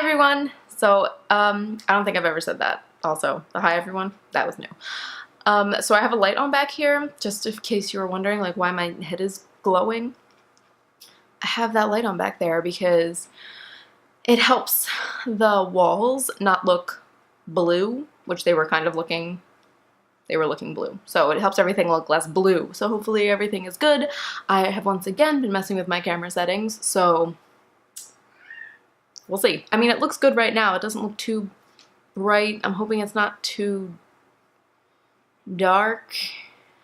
everyone. So I don't think I've ever said that. Also, the hi everyone, that was new. So I have a light on back here, just in case you were wondering like why my head is glowing. I have that light on back there because it helps the walls not look blue, which they were kind of looking. They were looking blue. So it helps everything look less blue. So hopefully everything is good. I have once again been messing with my camera settings, so we'll see. I mean, it looks good right now. It doesn't look too bright. I'm hoping it's not too dark.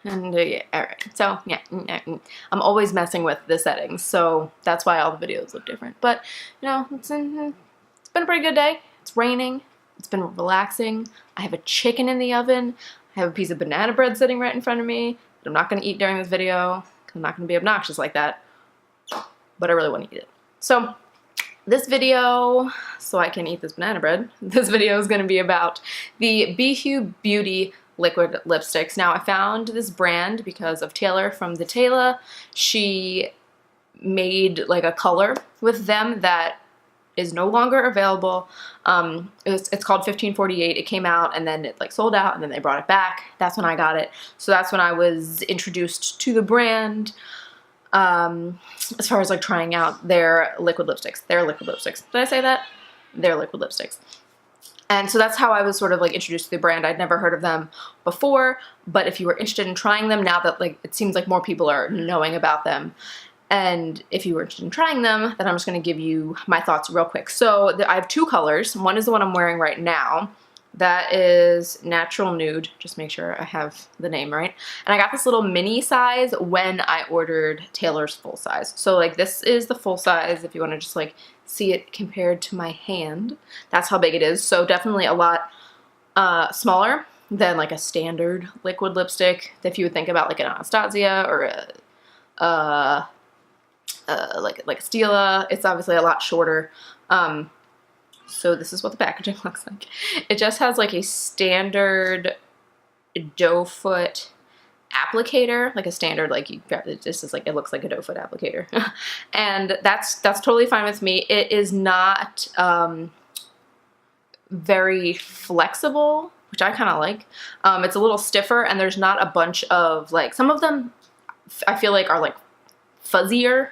And yeah, alright. So yeah, I'm always messing with the settings, so that's why all the videos look different. But you know, it's been a pretty good day. It's raining. It's been relaxing. I have a chicken in the oven. I have a piece of banana bread sitting right in front of me that I'm not going to eat during this video because I'm not going to be obnoxious like that. But I really want to eat it. So this video, so I can eat this banana bread, this video is going to be about the BHüe Beauty liquid lipsticks. Now I found this brand because of Taylor from the thataylaa. She made like a color with them that is no longer available. It's called 1548. It came out and then it like sold out and then they brought it back. That's when I got it. So that's when I was introduced to the brand as far as like trying out their liquid lipsticks. Their liquid lipsticks. Did I say that? Their liquid lipsticks. And so that's how I was sort of like introduced to the brand. I'd never heard of them before, but if you were interested in trying them now that like it seems like more people are knowing about them, and if you were interested in trying them, then I'm just going to give you my thoughts real quick. So I have two colors. One is the one I'm wearing right now. That is Natural Nude. Just make sure I have the name right. And I got this little mini size when I ordered Taylor's full size. So like this is the full size if you want to just like see it compared to my hand. That's how big it is. So definitely a lot smaller than like a standard liquid lipstick. If you would think about like an Anastasia or a like a Stila, it's obviously a lot shorter. So this is what the packaging looks like. It just has like a standard doe foot applicator, like a standard, like you grab it, just is like it looks like a doe foot applicator. And that's totally fine with me. It is not very flexible, which I kind of like. It's a little stiffer and there's not a bunch of like, some of them I feel like are like fuzzier,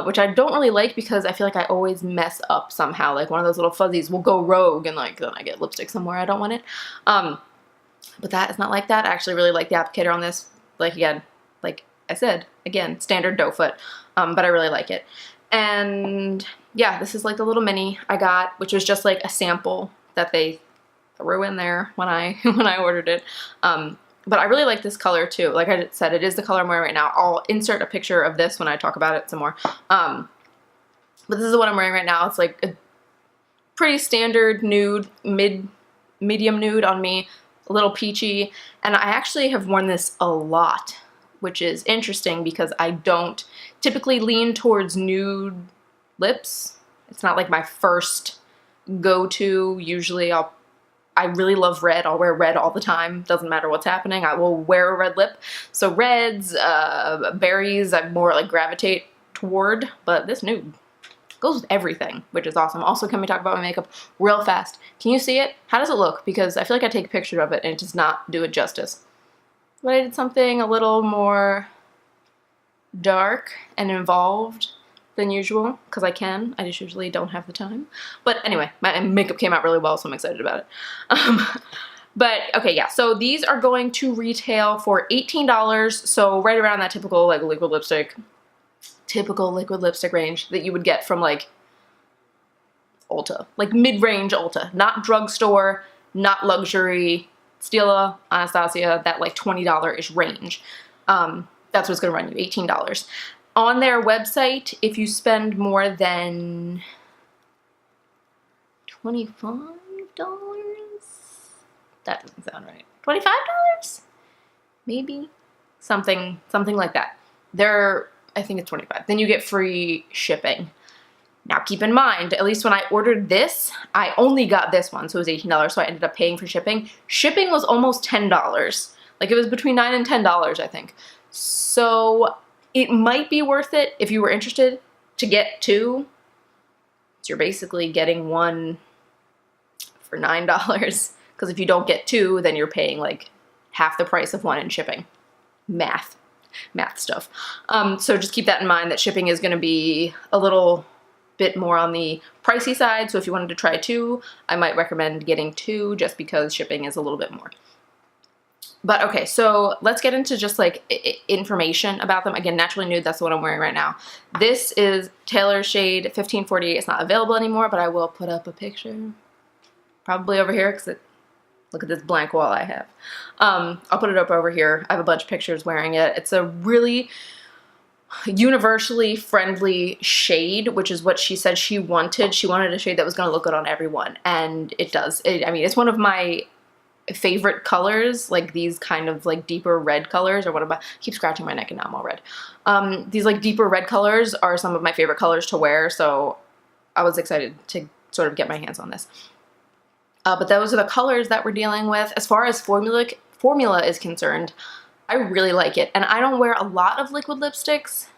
which I don't really like because I feel like I always mess up somehow. Like one of those little fuzzies will go rogue and like then I get lipstick somewhere I don't want it. But that is not like that. I actually really like the applicator on this. Like again, like I said, again, standard doe foot, but I really like it. And yeah, this is like the little mini I got, which was just like a sample that they threw in there when I ordered it. But I really like this color too. Like I said, it is the color I'm wearing right now. I'll insert a picture of this when I talk about it some more. But this is what I'm wearing right now. It's like a pretty standard nude, medium nude on me, a little peachy. And I actually have worn this a lot, which is interesting because I don't typically lean towards nude lips. It's not like my first go-to. Usually I really love red. I'll wear red all the time. Doesn't matter what's happening. I will wear a red lip. So reds, berries, I more like gravitate toward, but this nude goes with everything, which is awesome. Also, can we talk about my makeup real fast? Can you see it? How does it look? Because I feel like I take a picture of it and it does not do it justice. But I did something a little more dark and involved than usual, because I can. I just usually don't have the time. But anyway, my makeup came out really well, so I'm excited about it. But okay, yeah, so these are going to retail for $18, so right around that typical like liquid lipstick range that you would get from like Ulta, like mid-range Ulta, not drugstore, not luxury, Stila, Anastasia, that like $20-ish range. That's what's gonna run you, $18. On their website, if you spend more than $25, that doesn't sound right. $25? Maybe? Something like that. I think it's $25. Then you get free shipping. Now keep in mind, at least when I ordered this, I only got this one, so it was $18, so I ended up paying for shipping. Shipping was almost $10. Like it was between $9 and $10, I think. So it might be worth it if you were interested to get two. you're basically getting one for $9, because if you don't get two, then you're paying like half the price of one in shipping. Math stuff. So just keep that in mind, that shipping is going to be a little bit more on the pricey side. So if you wanted to try two, I might recommend getting two, just because shipping is a little bit more. But okay, so let's get into just like information about them. Again, Naturally Nude, that's the one I'm wearing right now. This is Taylor's shade 1548. It's not available anymore, but I will put up a picture. Probably over here, because look at this blank wall I have. I'll put it up over here. I have a bunch of pictures wearing it. It's a really universally friendly shade, which is what she said she wanted. She wanted a shade that was going to look good on everyone, and it does. I mean, it's one of my favorite colors, like these kind of like deeper red colors, or what about, I keep scratching my neck and now I'm all red. These like deeper red colors are some of my favorite colors to wear, so I was excited to sort of get my hands on this. But those are the colors that we're dealing with. As far as formula is concerned, I really like it. And I don't wear a lot of liquid lipsticks.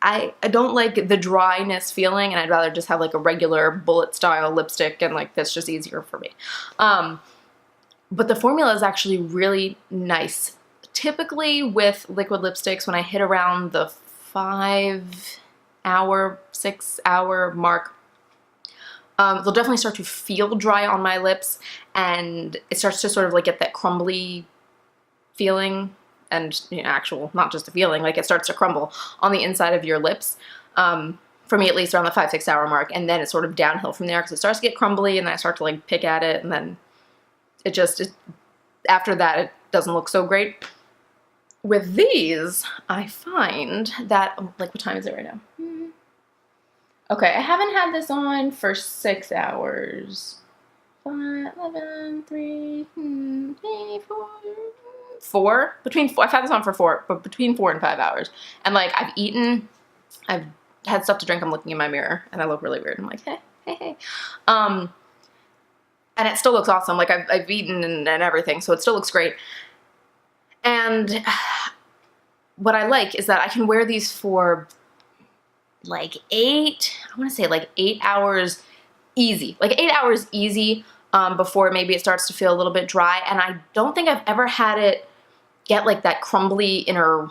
I don't like the dryness feeling, and I'd rather just have like a regular bullet style lipstick, and like that's just easier for me. But the formula is actually really nice. Typically with liquid lipsticks, when I hit around the 5 hour, 6 hour mark, they'll definitely start to feel dry on my lips, and it starts to sort of like get that crumbly feeling, and you know, not just a feeling, like it starts to crumble on the inside of your lips. For me, at least around the 5-6 hour mark, and then it's sort of downhill from there, because it starts to get crumbly, and then I start to like pick at it, and then after that, it doesn't look so great. With these, I find that, like, what time is it right now? Okay, I haven't had this on for 6 hours. 5, 11, 3, 4. 4? I've had this on for 4, but between 4 and 5 hours. And like, I've eaten, I've had stuff to drink, I'm looking in my mirror, and I look really weird. I'm like, hey. And it still looks awesome. Like, I've eaten and everything, so it still looks great. And what I like is that I can wear these for like 8 hours easy. Like 8 hours easy before maybe it starts to feel a little bit dry. And I don't think I've ever had it get like that crumbly inner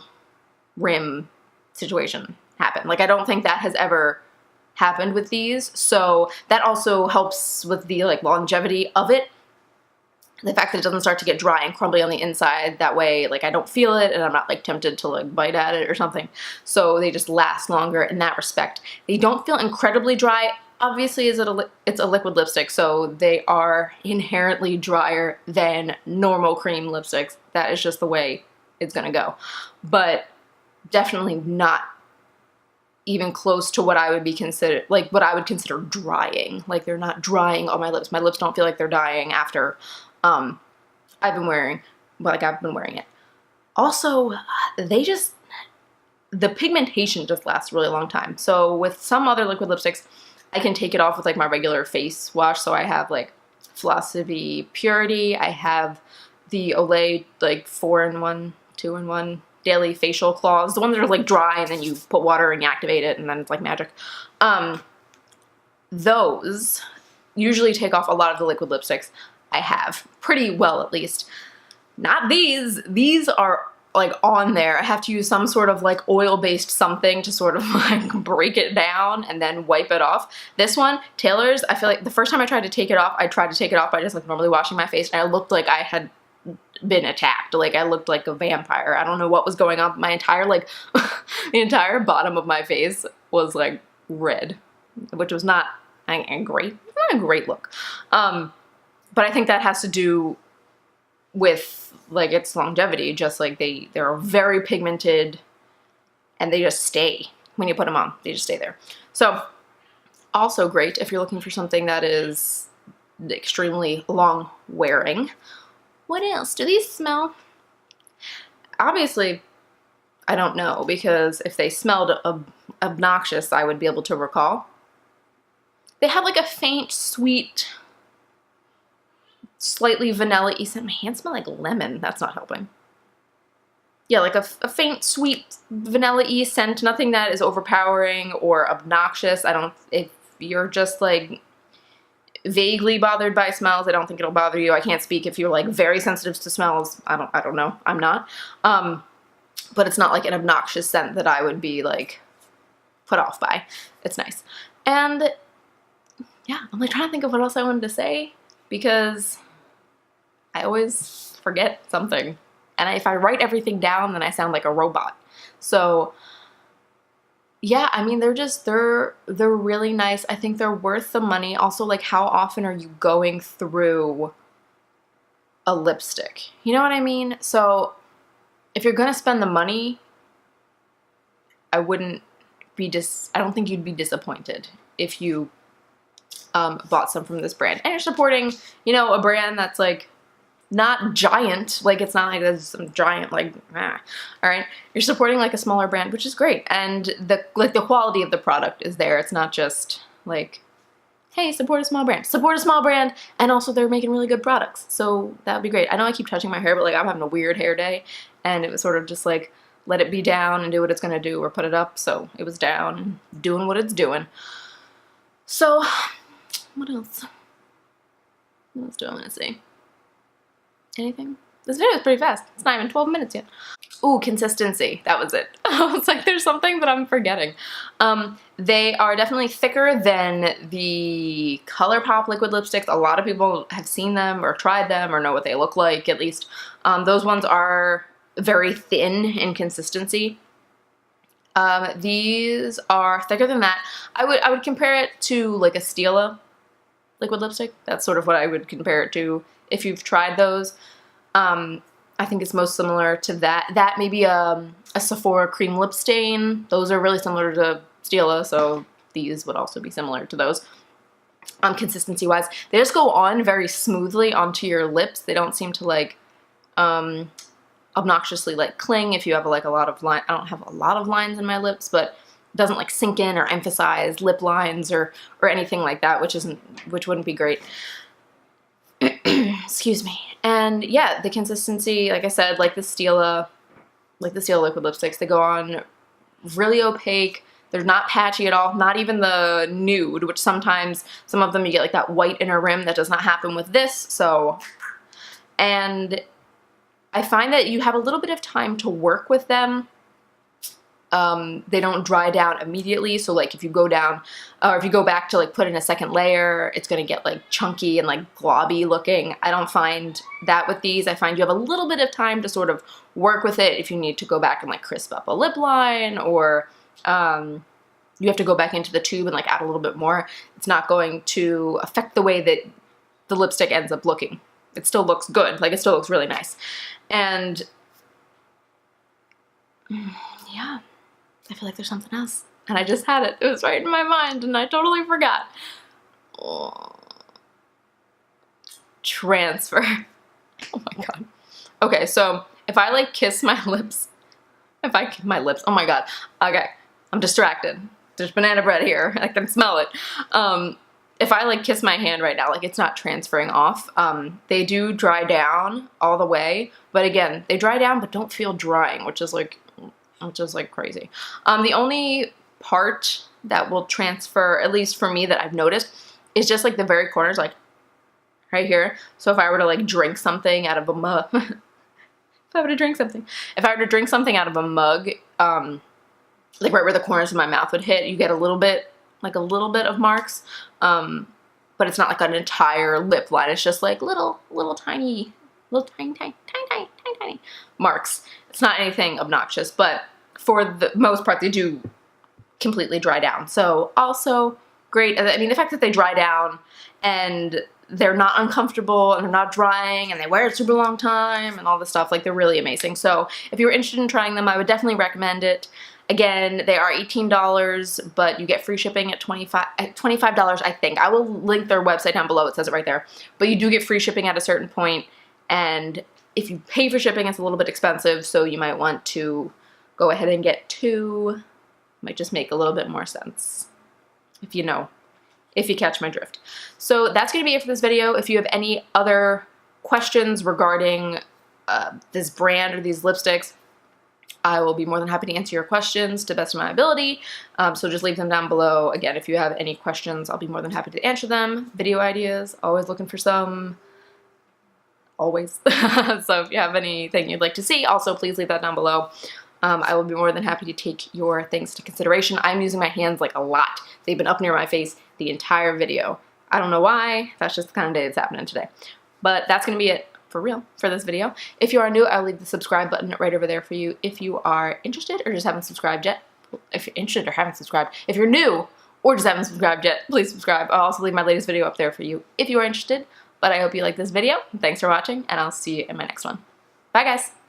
rim situation happen. Like, I don't think that has ever happened with these. So that also helps with the like longevity of it. The fact that it doesn't start to get dry and crumbly on the inside, that way, like, I don't feel it and I'm not like tempted to like bite at it or something. So they just last longer in that respect. They don't feel incredibly dry. Obviously, it's a liquid lipstick, so they are inherently drier than normal cream lipsticks. That is just the way it's gonna go. But definitely not even close to what I would consider drying. Like, they're not drying on my lips. My lips don't feel like they're dying after I've been wearing it. Also, the pigmentation just lasts a really long time. So with some other liquid lipsticks, I can take it off with like my regular face wash. So I have like Philosophy Purity. I have the Olay like 4-in-1, 2-in-1 daily facial cloths. The ones that are like dry and then you put water and you activate it and then it's like magic. Those usually take off a lot of the liquid lipsticks I have, pretty well at least. Not these. These are like on there. I have to use some sort of like oil-based something to sort of like break it down and then wipe it off. This one, Taylor's, I feel like the first time I tried to take it off, I tried to take it off by just like normally washing my face, and I looked like I had been attacked. Like, I looked like a vampire. I don't know what was going on. My entire like the entire bottom of my face was like red, which was not great. It's not a great look. But I think that has to do with like its longevity. Just like they're very pigmented and they just stay when you put them on. They just stay there. So also great if you're looking for something that is extremely long wearing. What else? Do these smell? Obviously, I don't know, because if they smelled obnoxious, I would be able to recall. They have like a faint, sweet, slightly vanilla-y scent. My hands smell like lemon. That's not helping. yeah, like a faint, sweet, vanilla-y scent. Nothing that is overpowering or obnoxious. If you're just like vaguely bothered by smells, I don't think it'll bother you. I can't speak if you're like very sensitive to smells. I don't know. I'm not. But it's not like an obnoxious scent that I would be like put off by. It's nice. And yeah, I'm like trying to think of what else I wanted to say because I always forget something. And if I write everything down, then I sound like a robot. So yeah, I mean, they're really nice. I think they're worth the money. Also, like, how often are you going through a lipstick? You know what I mean? So if you're gonna spend the money, I don't think you'd be disappointed if you bought some from this brand. And you're supporting, you know, a brand that's like not giant, like it's not like there's some giant like all right, you're supporting like a smaller brand, which is great, and the quality of the product is there. It's not just like, hey, support a small brand, and also they're making really good products, so that would be great. I know I keep touching my hair, but like I'm having a weird hair day, and it was sort of just like let it be down and do what it's gonna do, or put it up. So it was down and doing what it's doing. So what else do I want to say? Anything? This video is pretty fast. It's not even 12 minutes yet. Ooh, consistency. That was it. I was like, there's something that I'm forgetting. They are definitely thicker than the ColourPop liquid lipsticks. A lot of people have seen them or tried them or know what they look like, at least. Those ones are very thin in consistency. These are thicker than that. I would compare it to like a Stila liquid lipstick. That's sort of what I would compare it to if you've tried those. I think it's most similar to that. That maybe a Sephora cream lip stain. Those are really similar to Stila, so these would also be similar to those. Consistency wise, they just go on very smoothly onto your lips. They don't seem to like obnoxiously like cling if you have like a lot of line. I don't have a lot of lines in my lips, but it doesn't like sink in or emphasize lip lines or anything like that, which wouldn't be great. Excuse me. And yeah, the consistency, like I said, like the Stila liquid lipsticks, they go on really opaque. They're not patchy at all, not even the nude, which sometimes some of them you get like that white inner rim. That does not happen with this. So, and I find that you have a little bit of time to work with them. They don't dry down immediately, so like if you go down, or if you go back to like put in a second layer, it's gonna get like chunky and like globby looking. I don't find that with these. I find you have a little bit of time to sort of work with it if you need to go back and like crisp up a lip line, or you have to go back into the tube and like add a little bit more. It's not going to affect the way that the lipstick ends up looking. It still looks good, like it still looks really nice. And yeah. I feel like there's something else, and I just had it. It was right in my mind, and I totally forgot. Oh. Transfer. Oh my god. Okay, so if I like kiss my lips, oh my god. Okay, I'm distracted. There's banana bread here. I can smell it. If I like kiss my hand right now, like it's not transferring off. They do dry down all the way, but again, they dry down but don't feel drying, which is like crazy. The only part that will transfer, at least for me that I've noticed, is just like the very corners, like right here. So if I were to like drink something out of a mug, if I were to drink something out of a mug, like right where the corners of my mouth would hit, you get a little bit of marks, but it's not like an entire lip line. It's just like little tiny marks. It's not anything obnoxious, but for the most part, they do completely dry down. So also great. I mean, the fact that they dry down and they're not uncomfortable and they're not drying and they wear a super long time and all this stuff, like they're really amazing. So if you're interested in trying them, I would definitely recommend it. Again, they are $18, but you get free shipping at $25, I think. I will link their website down below. It says it right there. But you do get free shipping at a certain point, and if you pay for shipping, it's a little bit expensive, so you might want to go ahead and get two. Might just make a little bit more sense, if you catch my drift. So that's going to be it for this video. If you have any other questions regarding this brand or these lipsticks, I will be more than happy to answer your questions to the best of my ability. So just leave them down below. Again, if you have any questions, I'll be more than happy to answer them. Video ideas, always looking for some. Always. So if you have anything you'd like to see, also please leave that down below. I will be more than happy to take your things into consideration. I'm using my hands like a lot. They've been up near my face the entire video. I don't know why. That's just the kind of day that's happening today. But that's going to be it for real for this video. If you are new, I'll leave the subscribe button right over there for you if you are interested or just haven't subscribed yet. If you're interested or haven't subscribed. If you're new or just haven't subscribed yet, please subscribe. I'll also leave my latest video up there for you if you are interested. But I hope you like this video. Thanks for watching, and I'll see you in my next one. Bye, guys.